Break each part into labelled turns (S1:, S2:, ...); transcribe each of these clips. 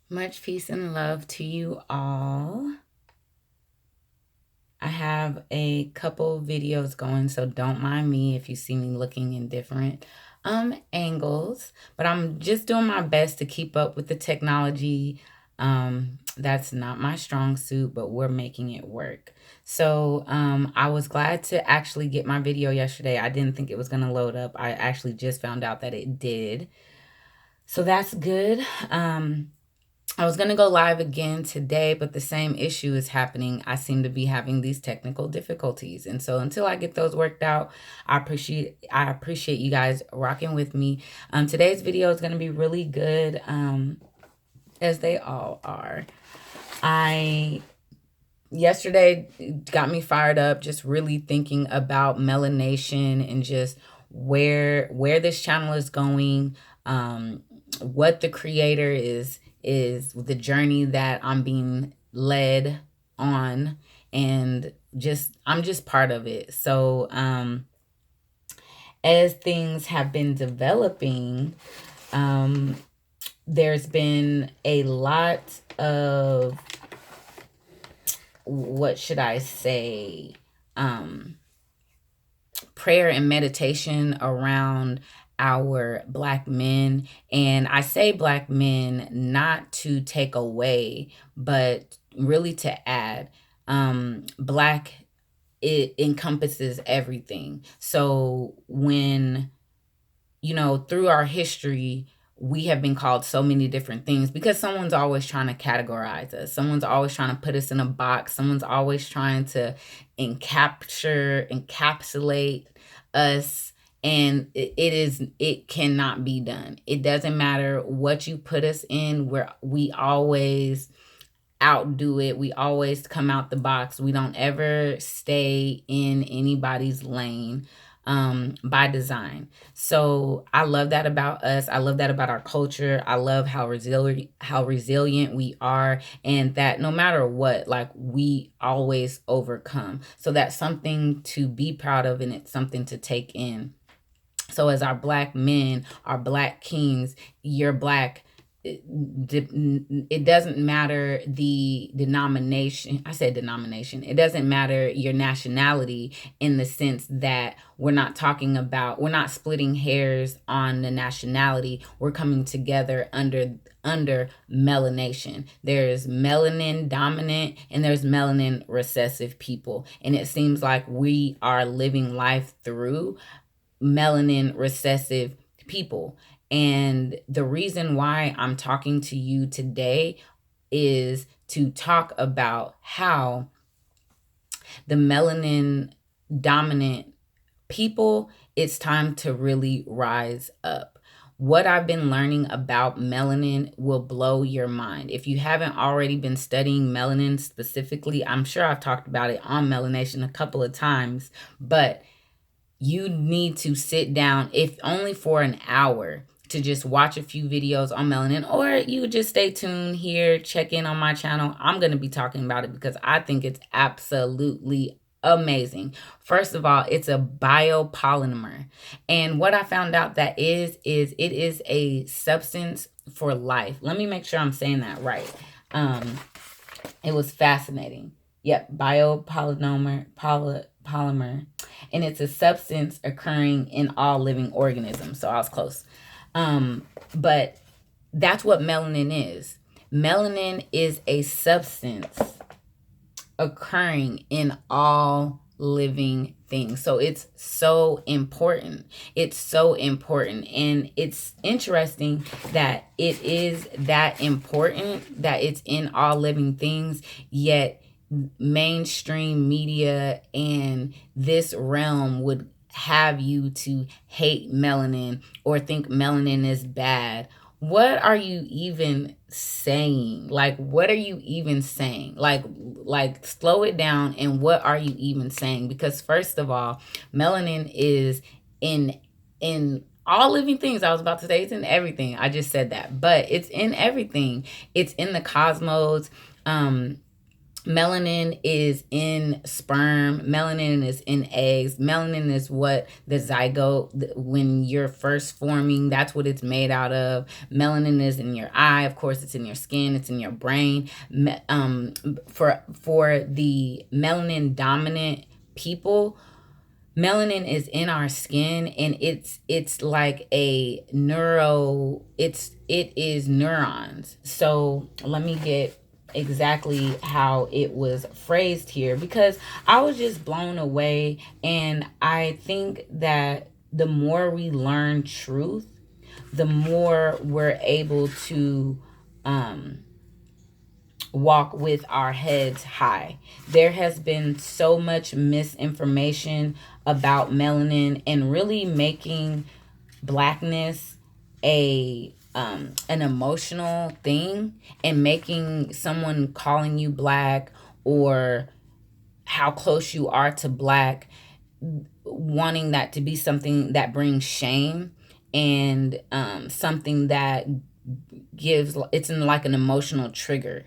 S1: Much peace and love to you all. I have a couple videos going, so don't mind me if you see me looking in different angles, but I'm just doing my best to keep up with the technology. That's not my strong suit, but we're making it work. So I was glad to actually get my video yesterday. I didn't think it was going to load up. I actually just found out that it did. So that's good. I was going to go live again today, but the same issue is happening. I seem to be having these technical difficulties. And so until I get those worked out, I appreciate you guys rocking with me. Today's video is going to be really good, as they all are. Yesterday got me fired up, just really thinking about MelaNation and just where this channel is going, what the creator is the journey that I'm being led on, and I'm just part of it. So as things have been developing, there's been a lot of, what should I say, prayer and meditation around our Black men. And I say Black men not to take away, but really to add. Black, it encompasses everything. So when, through our history, we have been called so many different things because someone's always trying to categorize us. Someone's always trying to put us in a box. Someone's always trying to encapsulate us. And it cannot be done. It doesn't matter what you put us in, we always outdo it. We always come out the box. We don't ever stay in anybody's lane. By design. So I love that about us. I love that about our culture. I love how resilient we are, and that no matter what, like, we always overcome. So that's something to be proud of, and it's something to take in. So as our Black men, our Black kings, you're Black. It doesn't matter the denomination. I said denomination. It doesn't matter your nationality, in the sense that we're not splitting hairs on the nationality. We're coming together under MelaNation. There's melanin dominant and there's melanin recessive people. And it seems like we are living life through melanin recessive people. And the reason why I'm talking to you today is to talk about how the melanin dominant people, it's time to really rise up. What I've been learning about melanin will blow your mind. If you haven't already been studying melanin specifically, I'm sure I've talked about it on MelaNation a couple of times, but you need to sit down, if only for an hour, to just watch a few videos on melanin, or you just stay tuned here, check in on my channel. I'm going to be talking about it because I think it's absolutely amazing. First of all, it's a biopolymer. And what I found out that is it is a substance for life. Let me make sure I'm saying that right. It was fascinating. Yep, biopolymer, polymer, and it's a substance occurring in all living organisms. So I was close. But that's what melanin is. Melanin is a substance occurring in all living things. So it's so important. It's so important. And it's interesting that it is that important, that it's in all living things, yet mainstream media and this realm would have you to hate melanin or think melanin is bad. What are you even saying? Like, what are you even saying? Like slow it down. And what are you even saying? Because first of all, melanin is in all living things. I was about to say it's in everything. I just said that, but it's in everything. It's in the cosmos. Melanin is in sperm. Melanin is in eggs. Melanin is what the zygote, when you're first forming, that's what it's made out of. Melanin is in your eye. Of course, it's in your skin. It's in your brain. For the melanin dominant people, melanin is in our skin, and it's like a it is neurons. So let me get exactly how it was phrased here, because I was just blown away. And I think that the more we learn truth, the more we're able to walk with our heads high. There has been so much misinformation about melanin, and really making blackness an emotional thing, and making someone calling you black, or how close you are to black, wanting that to be something that brings shame, and something that gives, it's in like an emotional trigger.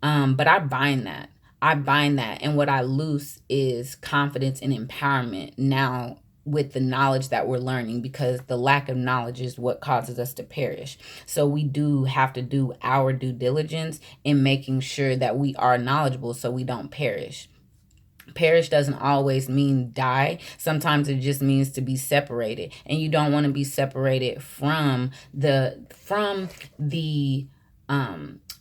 S1: But I bind that. I bind that. And what I loose is confidence and empowerment now, with the knowledge that we're learning, because the lack of knowledge is what causes us to perish. So we do have to do our due diligence in making sure that we are knowledgeable, so we don't perish. Perish doesn't always mean die. Sometimes it just means to be separated. And you don't want to be separated from the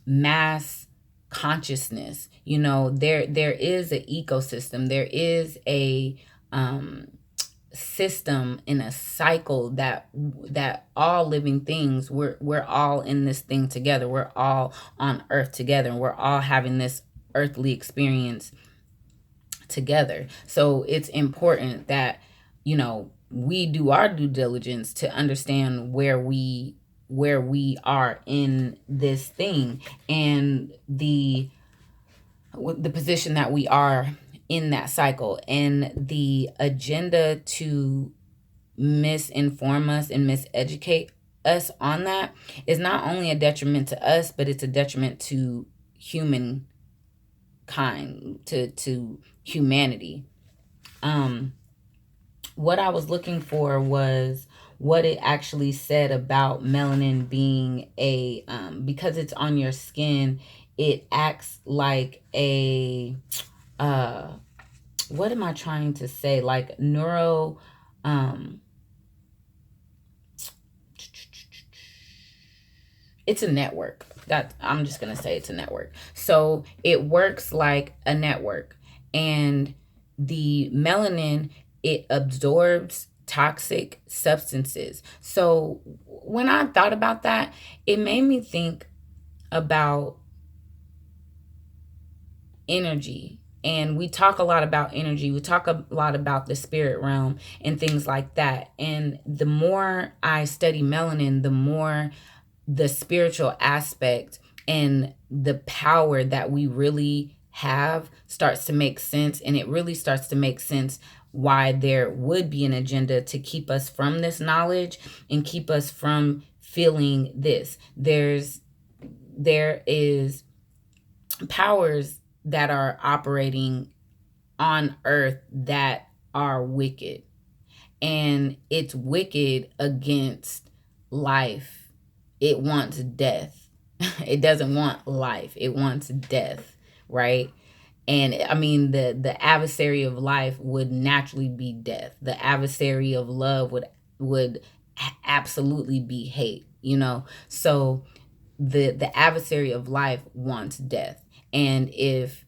S1: mass consciousness. You know, there is an ecosystem. There is a system in a cycle that all living things, we're all in this thing together. We're all on earth together, and we're all having this earthly experience together. So it's important that, you know, we do our due diligence to understand where we are in this thing, and the position that we are in that cycle. And the agenda to misinform us and miseducate us on that is not only a detriment to us, but it's a detriment to humankind, to humanity. What I was looking for was what it actually said about melanin being a because it's on your skin, it acts like a what am I trying to say? Like neuro it's a network. That I'm just going to say it's a network. So it works like a network. And the melanin, it absorbs toxic substances. So when I thought about that, it made me think about energy. And we talk a lot about energy. We talk a lot about the spirit realm and things like that. And the more I study melanin, the more the spiritual aspect and the power that we really have starts to make sense. And it really starts to make sense why there would be an agenda to keep us from this knowledge and keep us from feeling this. There is powers that are operating on earth that are wicked. And it's wicked against life. It wants death. It doesn't want life. It wants death, right? And I mean, the adversary of life would naturally be death. The adversary of love would absolutely be hate, you know? So the adversary of life wants death. And if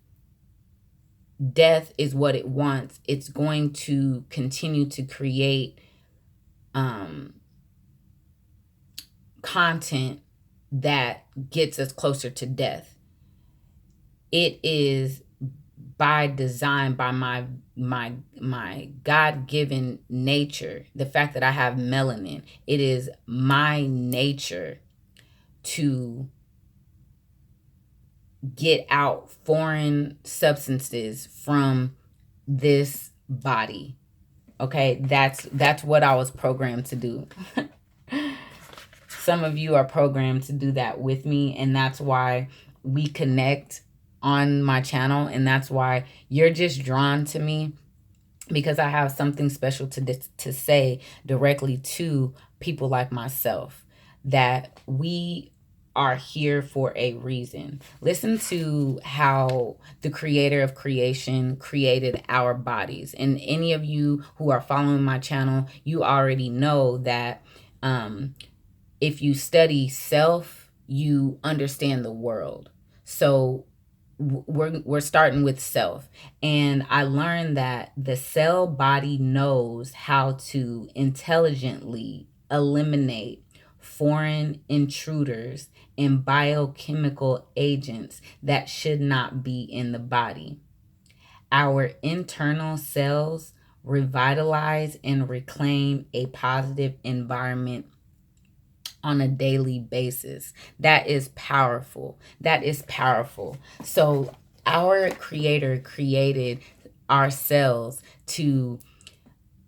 S1: death is what it wants, it's going to continue to create content that gets us closer to death. It is by design, by my God-given nature, the fact that I have melanin, it is my nature to get out foreign substances from this body. Okay, that's what I was programmed to do. Some of you are programmed to do that with me, and that's why we connect on my channel, and that's why you're just drawn to me, because I have something special to say directly to people like myself, that we are here for a reason. Listen to how the creator of creation created our bodies. And any of you who are following my channel, you already know that if you study self, you understand the world. So we're starting with self, and I learned that the cell body knows how to intelligently eliminate foreign intruders and biochemical agents that should not be in the body. Our internal cells revitalize and reclaim a positive environment on a daily basis. That is powerful. That is powerful. So our creator created our cells to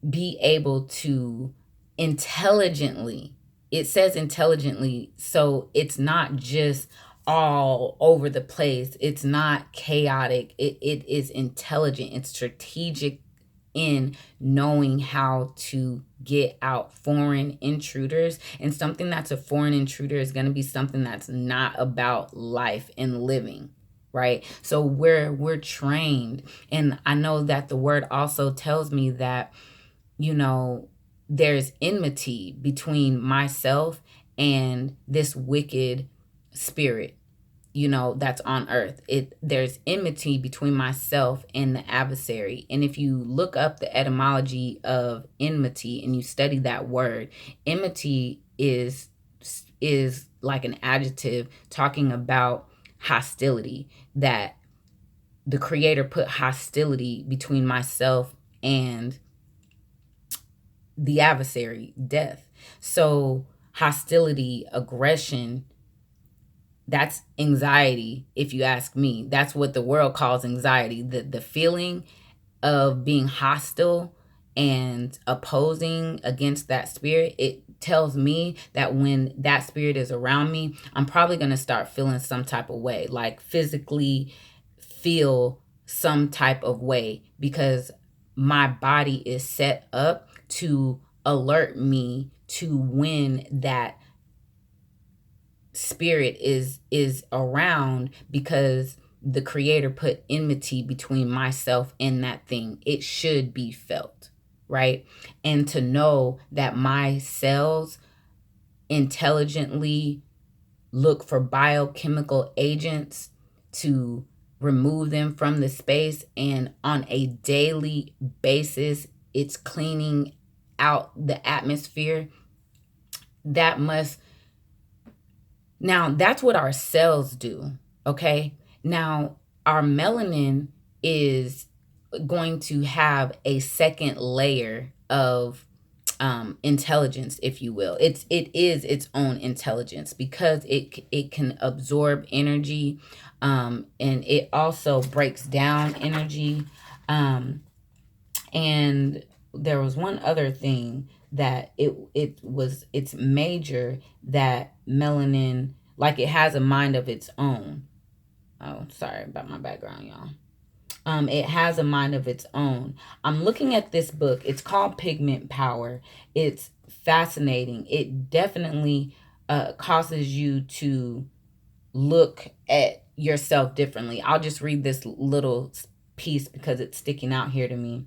S1: be able to intelligently, it says intelligently, so it's not just all over the place. It's not chaotic. It is intelligent. It's strategic in knowing how to get out foreign intruders. And something that's a foreign intruder is going to be something that's not about life and living, right? So we're trained. And I know that the word also tells me that, you know, there's enmity between myself and this wicked spirit, you know, that's on earth. There's enmity between myself and the adversary. And if you look up the etymology of enmity and you study that word, enmity is like an adjective talking about hostility, that the creator put hostility between myself and the adversary, death. So hostility, aggression, that's anxiety. If you ask me, that's what the world calls anxiety. The feeling of being hostile and opposing against that spirit, it tells me that when that spirit is around me, I'm probably going to start feeling some type of way, like physically feel some type of way, because my body is set up to alert me to when that spirit is around, because the creator put enmity between myself and that thing. It should be felt, right? And to know that my cells intelligently look for biochemical agents to remove them from the space, and on a daily basis it's cleaning out the atmosphere. That must, now that's what our cells do, okay? Now our melanin is going to have a second layer of intelligence, if you will. It is its own intelligence, because it can absorb energy, and it also breaks down energy. And there was one other thing that it's major, that melanin, like, it has a mind of its own. Oh, sorry about my background, y'all. It has a mind of its own. I'm looking at this book. It's called Pigment Power. It's fascinating. It definitely causes you to look at yourself differently. I'll just read this little piece because it's sticking out here to me.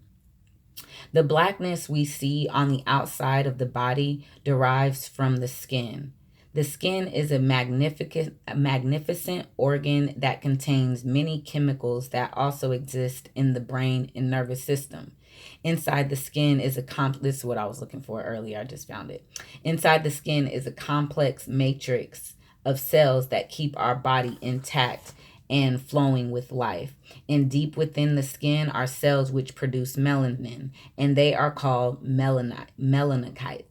S1: The blackness we see on the outside of the body derives from the skin. The skin is a magnificent organ that contains many chemicals that also exist in the brain and nervous system. Inside the skin is this is what I was looking for earlier. I just found it. Inside the skin is a complex matrix of cells that keep our body intact and flowing with life. And deep within the skin are cells which produce melanin, and they are called melanocytes.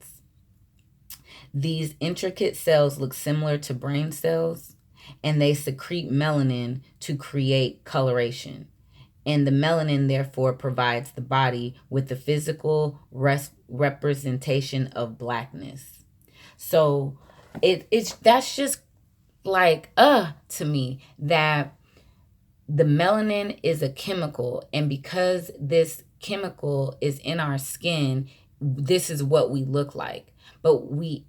S1: These intricate cells look similar to brain cells, and they secrete melanin to create coloration. And the melanin, therefore, provides the body with the physical representation of blackness. So that's just like to me, that the melanin is a chemical, and because this chemical is in our skin, this is what we look like. But we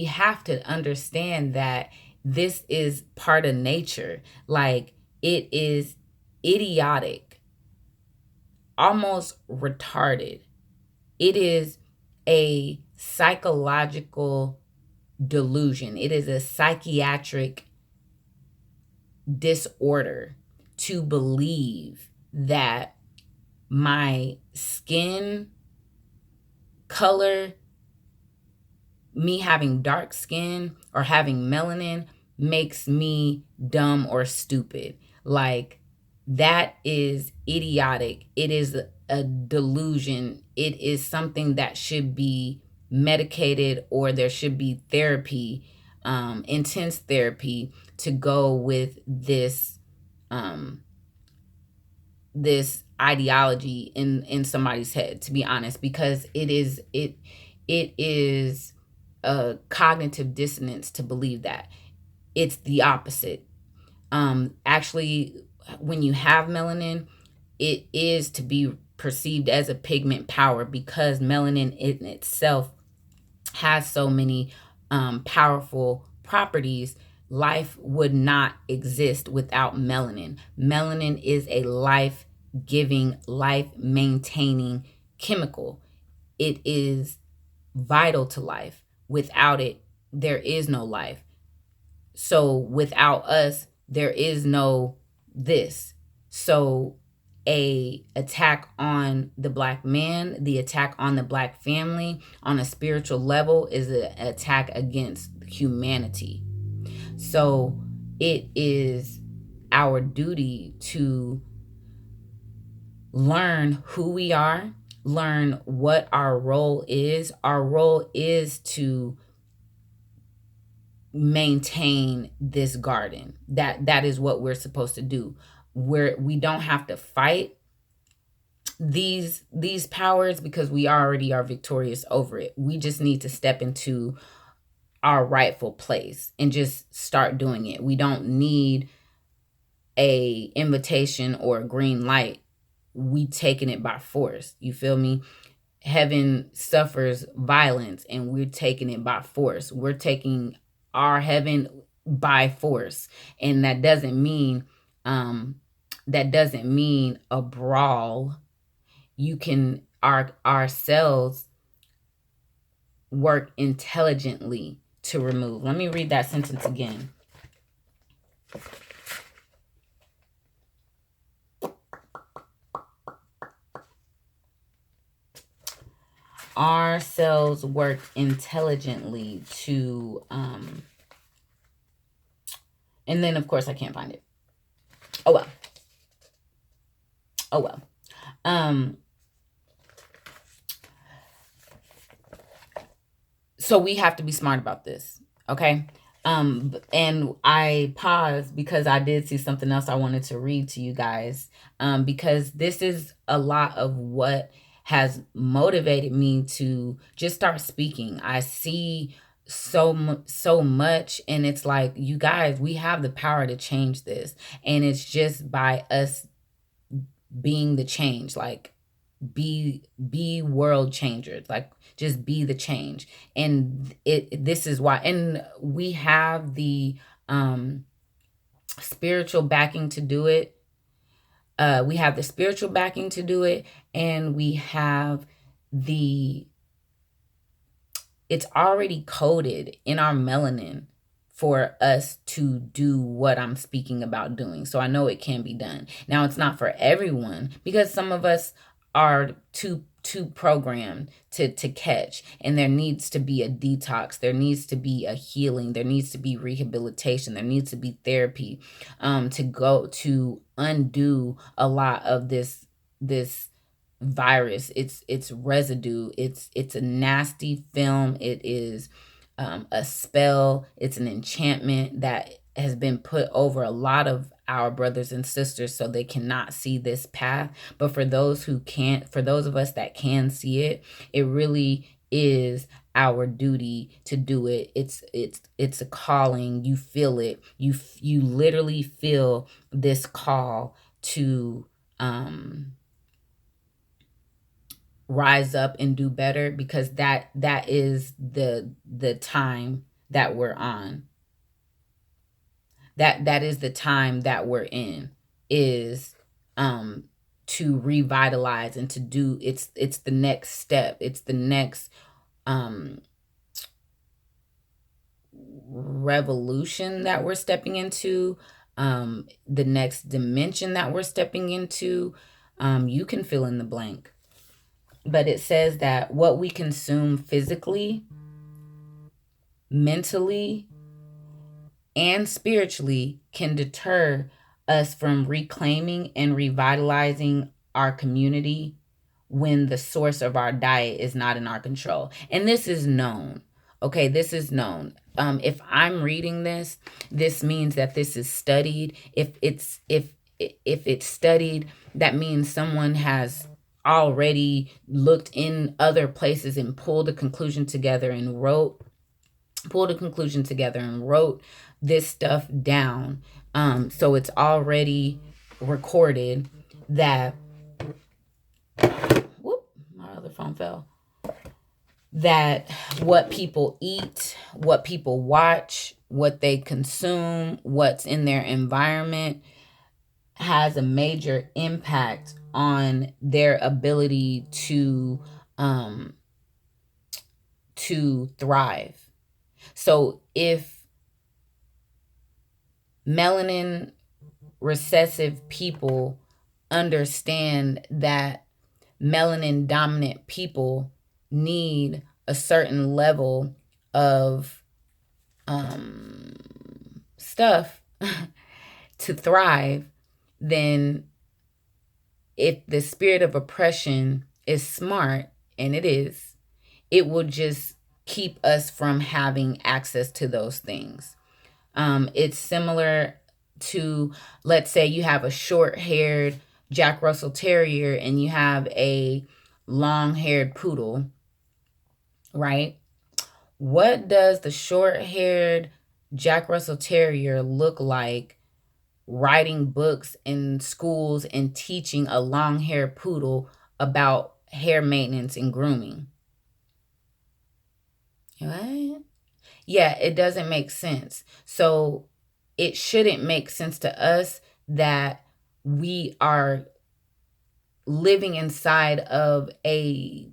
S1: have to understand that this is part of nature. Like, it is idiotic, almost retarded. It is a psychological delusion. It is a psychiatric disorder to believe that my skin color, me having dark skin or having melanin, makes me dumb or stupid. Like, that is idiotic. It is a delusion. It is something that should be medicated, or there should be therapy, intense therapy, to go with this this ideology in somebody's head, to be honest, because it is a cognitive dissonance to believe that. It's the opposite. Actually, when you have melanin, it is to be perceived as a pigment power, because melanin in itself has so many powerful properties. Life would not exist without melanin. Melanin is a life-giving, life-maintaining chemical. It is vital to life. Without it, there is no life. So without us, there is no this. So a attack on the Black man, the attack on the Black family on a spiritual level, is an attack against humanity. So it is our duty to learn who we are, learn what our role is. Our role is to maintain this garden. That is what we're supposed to do. We don't have to fight these powers, because we already are victorious over it. We just need to step into our rightful place and just start doing it. We don't need a invitation or a green light. We taking it by force. You feel me? Heaven suffers violence, and we're taking it by force. We're taking our heaven by force. And that doesn't mean a brawl. You can our cells work intelligently to remove. Let me read that sentence again. Our cells work intelligently to and then of course I can't find it. Oh well. So we have to be smart about this, okay? And I paused because I did see something else I wanted to read to you guys, because this is a lot of what has motivated me to just start speaking. I see so much, and it's like, you guys, we have the power to change this, and it's just by us being the change. Like, be world changers. Like, just be the change. And this is why, and we have the spiritual backing to do it. We have the spiritual backing to do it, and we have it's already coded in our melanin for us to do what I'm speaking about doing. So I know it can be done. Now, it's not for everyone, because some of us are too programmed to catch, and there needs to be a detox. There needs to be a healing. There needs to be rehabilitation. There needs to be therapy to go to undo a lot of this virus. It's residue. It's a nasty film. It is a spell. It's an enchantment that has been put over a lot of our brothers and sisters, so they cannot see this path. But for those who can't, for those of us that can see it, it really is our duty to do it. It's a calling. You feel it. You literally feel this call to rise up and do better, because that is the time that we're on. That is the time that we're in, is to revitalize and to do. It's the next step. It's the next revolution that we're stepping into, the next dimension that we're stepping into. You can fill in the blank. But it says that what we consume physically, mentally, and spiritually can deter us from reclaiming and revitalizing our community when the source of our diet is not in our control. And this is known. Okay, this is known. If I'm reading this, this means that this is studied. If it's studied, that means someone has already looked in other places and pulled a conclusion together and wrote this stuff down. So it's already recorded that, my other phone fell, that what people eat, what people watch, what they consume, what's in their environment has a major impact on their ability to thrive. So if melanin recessive people understand that melanin dominant people need a certain level of stuff to thrive, then if the spirit of oppression is smart, and it will just keep us from having access to those things. It's similar to, let's say you have a short-haired Jack Russell Terrier and you have a long-haired poodle, right? What does the short-haired Jack Russell Terrier look like writing books in schools and teaching a long-haired poodle about hair maintenance and grooming? What? Yeah, it doesn't make sense. So it shouldn't make sense to us that we are living inside of a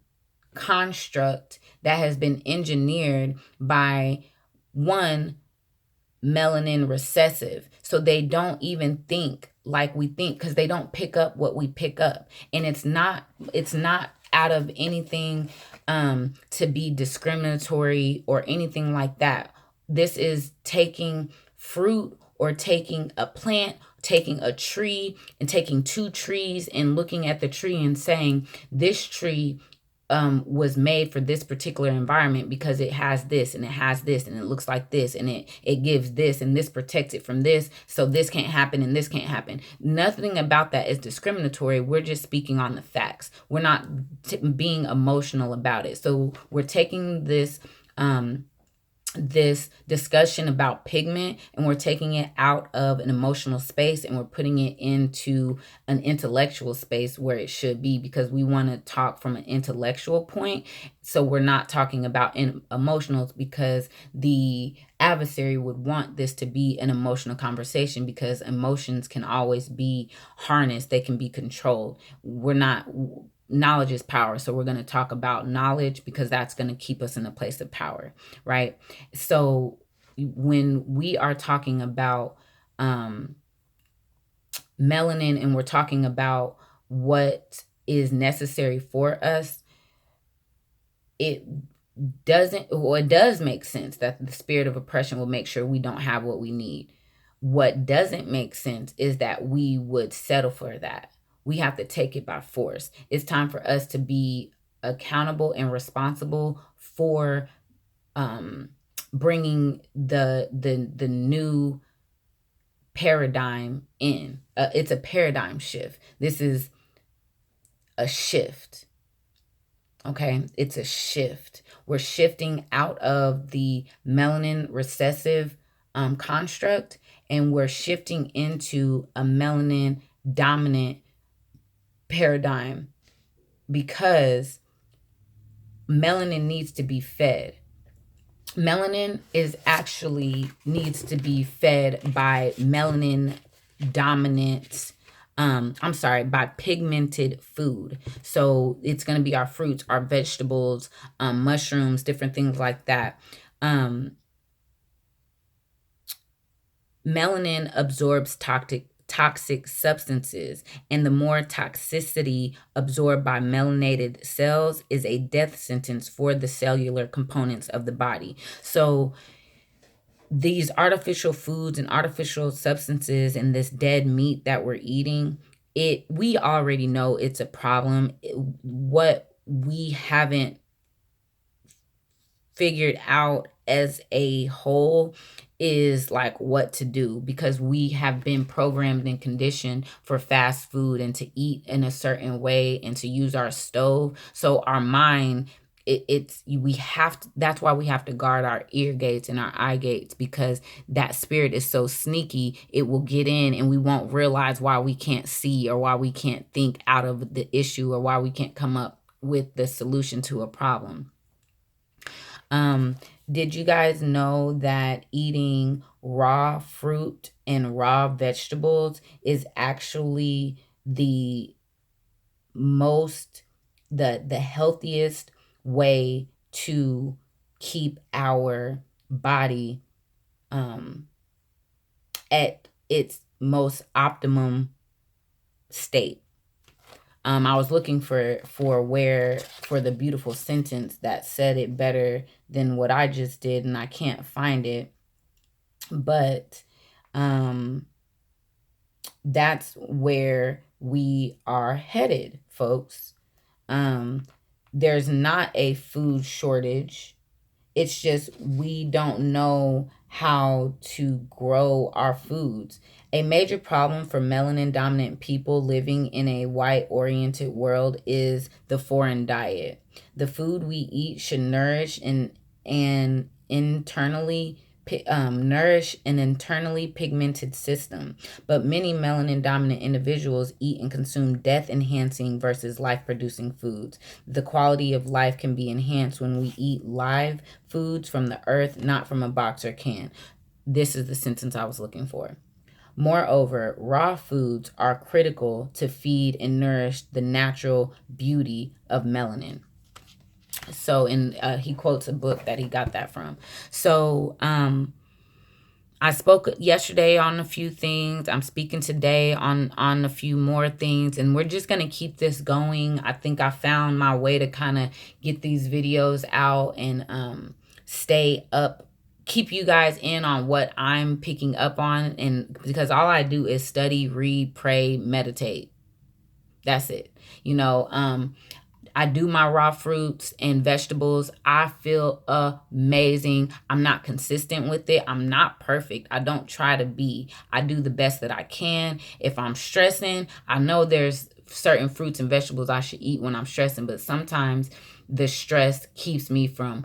S1: construct that has been engineered by one melanin recessive. So they don't even think like we think, because they don't pick up what we pick up. And it's not out of anything to be discriminatory or anything like that. This is taking fruit or taking a plant, taking a tree and taking two trees and looking at the tree and saying, this tree was made for this particular environment because it has this and it has this and it looks like this and it gives this and this protects it from this. So this can't happen and this can't happen. Nothing about that is discriminatory. We're just speaking on the facts. We're not being emotional about it. So we're taking this discussion about pigment and we're taking it out of an emotional space and we're putting it into an intellectual space where it should be, because we want to talk from an intellectual point. So we're not talking about emotionals, because the adversary would want this to be an emotional conversation, because emotions can always be harnessed. They can be controlled. Knowledge is power. So we're going to talk about knowledge, because that's going to keep us in a place of power, right? So when we are talking about melanin and we're talking about what is necessary for us, it does make sense that the spirit of oppression will make sure we don't have what we need. What doesn't make sense is that we would settle for that. We have to take it by force. It's time for us to be accountable and responsible for bringing the new paradigm in. It's a paradigm shift. This is a shift. Okay, it's a shift. we're shifting out of the melanin recessive construct, and we're shifting into a melanin dominant paradigm, because melanin needs to be fed. Melanin is actually needs to be fed by melanin dominant, by pigmented food. So it's going to be our fruits, our vegetables, mushrooms, different things like that. Melanin absorbs toxic substances, and the more toxicity absorbed by melanated cells is a death sentence for the cellular components of the body. So these artificial foods and artificial substances and this dead meat that we're eating, we already know it's a problem. What we haven't figured out as a whole is like what to do, because we have been programmed and conditioned for fast food and to eat in a certain way and to use our stove. So our mind, that's why we have to guard our ear gates and our eye gates, because that spirit is so sneaky. It will get in and we won't realize why we can't see, or why we can't think out of the issue, or why we can't come up with the solution to a problem. Did you guys know that eating raw fruit and raw vegetables is actually the healthiest way to keep our body at its most optimum state? I was looking for the beautiful sentence that said it better than what I just did, and I can't find it. But that's where we are headed, folks. There's not a food shortage. It's just we don't know how to grow our foods. A major problem for melanin dominant people living in a white oriented world is the foreign diet. The food we eat should nourish an internally pigmented system, but many melanin dominant individuals eat and consume death enhancing versus life producing foods. The quality of life can be enhanced when we eat live foods from the earth, not from a box or can. This is the sentence I was looking for. Moreover, raw foods are critical to feed and nourish the natural beauty of melanin. So, he quotes a book that he got that from. So, I spoke yesterday on a few things. I'm speaking today on a few more things, and we're just going to keep this going. I think I found my way to kind of get these videos out and stay up, keep you guys in on what I'm picking up on, and because all I do is study, read, pray, meditate. That's it. I do my raw fruits and vegetables. I feel amazing. I'm not consistent with it. I'm not perfect. I don't try to be. I do the best that I can. If I'm stressing, I know there's certain fruits and vegetables I should eat when I'm stressing, but sometimes the stress keeps me from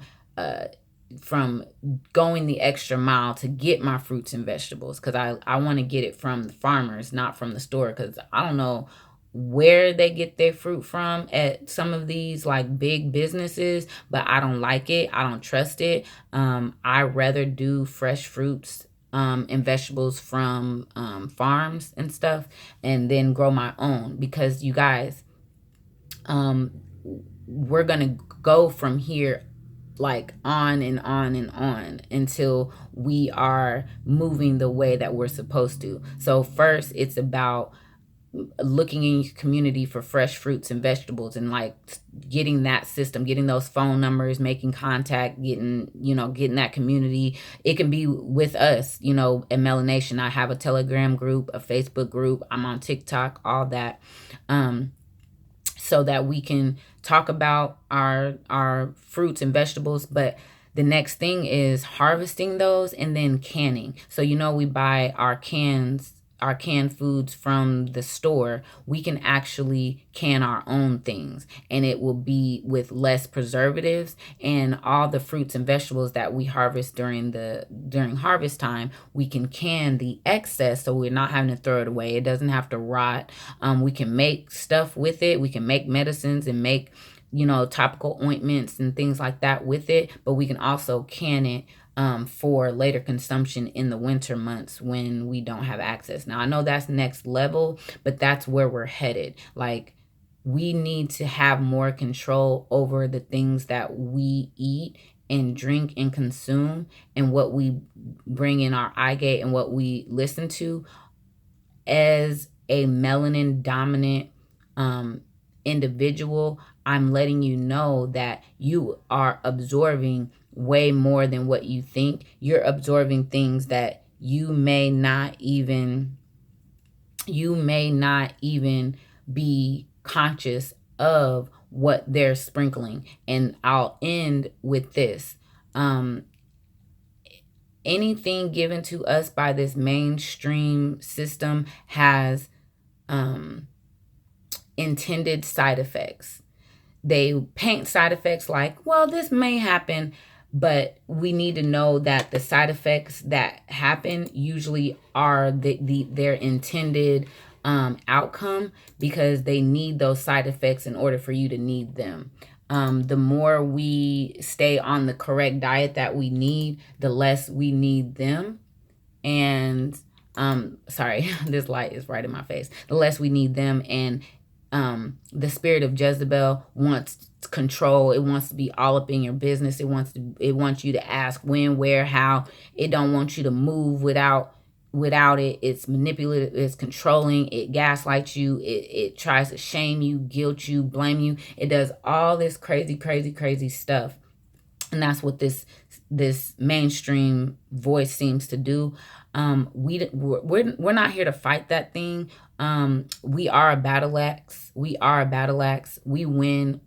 S1: going the extra mile to get my fruits and vegetables, because I want to get it from the farmers, not from the store, because I don't know where they get their fruit from at some of these like big businesses, but I don't like it. I don't trust it. I rather do fresh fruits and vegetables from farms and stuff, and then grow my own, because you guys, we're gonna go from here like on and on and on until we are moving the way that we're supposed to. So first, it's about looking in your community for fresh fruits and vegetables, and like getting that system, getting those phone numbers, making contact, getting that community. It can be with us, at MelaNation. I have a Telegram group, a Facebook group. I'm on TikTok, all that. So that we can talk about our fruits and vegetables. But the next thing is harvesting those and then canning. So we buy our cans our canned foods from the store, we can actually can our own things, and it will be with less preservatives, and all the fruits and vegetables that we harvest during harvest time, we can the excess, so we're not having to throw it away. It doesn't have to rot. We can make stuff with it. We can make medicines and make, topical ointments and things like that with it, but we can also can it for later consumption in the winter months when we don't have access. Now, I know that's next level, but that's where we're headed. Like, we need to have more control over the things that we eat and drink and consume, and what we bring in our eye gate and what we listen to. As a melanin dominant individual, I'm letting you know that you are absorbing way more than what you think. You're absorbing things that you may not even be conscious of what they're sprinkling. And I'll end with this. Anything given to us by this mainstream system has intended side effects. They paint side effects like, well, this may happen, but we need to know that the side effects that happen usually are their intended outcome, because they need those side effects in order for you to need them. The more we stay on the correct diet that we need, the less we need them. And sorry, this light is right in my face. The less we need them, and the spirit of Jezebel wants control. It wants to be all up in your business. It wants you to ask when, where, how. It don't want you to move without it. It's manipulative. It's controlling. It gaslights you. It tries to shame you, guilt you, blame you. It does all this crazy stuff, and that's what this mainstream voice seems to do. We're not here to fight that thing. We are a battle axe. We win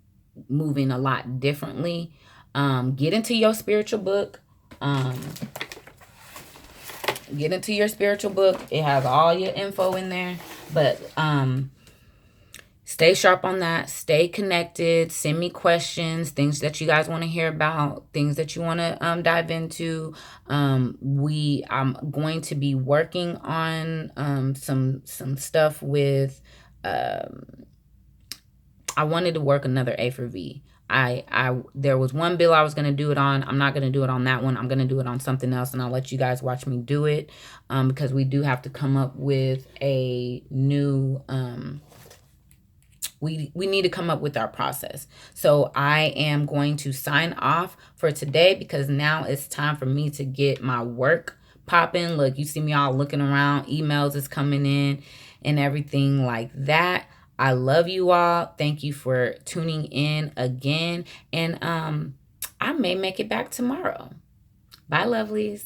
S1: moving a lot differently. Get into your spiritual book. It has all your info in there. But stay sharp on that. Stay connected. Send me questions, things that you guys want to hear about, things that you want to dive into. I'm going to be working on some stuff with. I wanted to work another A for V. There was one bill I was going to do it on. I'm not going to do it on that one. I'm going to do it on something else, and I'll let you guys watch me do it, because we do have to come up with a new we need to come up with our process. So I am going to sign off for today, because now it's time for me to get my work popping. Look, you see me all looking around. Emails is coming in and everything like that. I love you all. Thank you for tuning in again. And I may make it back tomorrow. Bye, lovelies.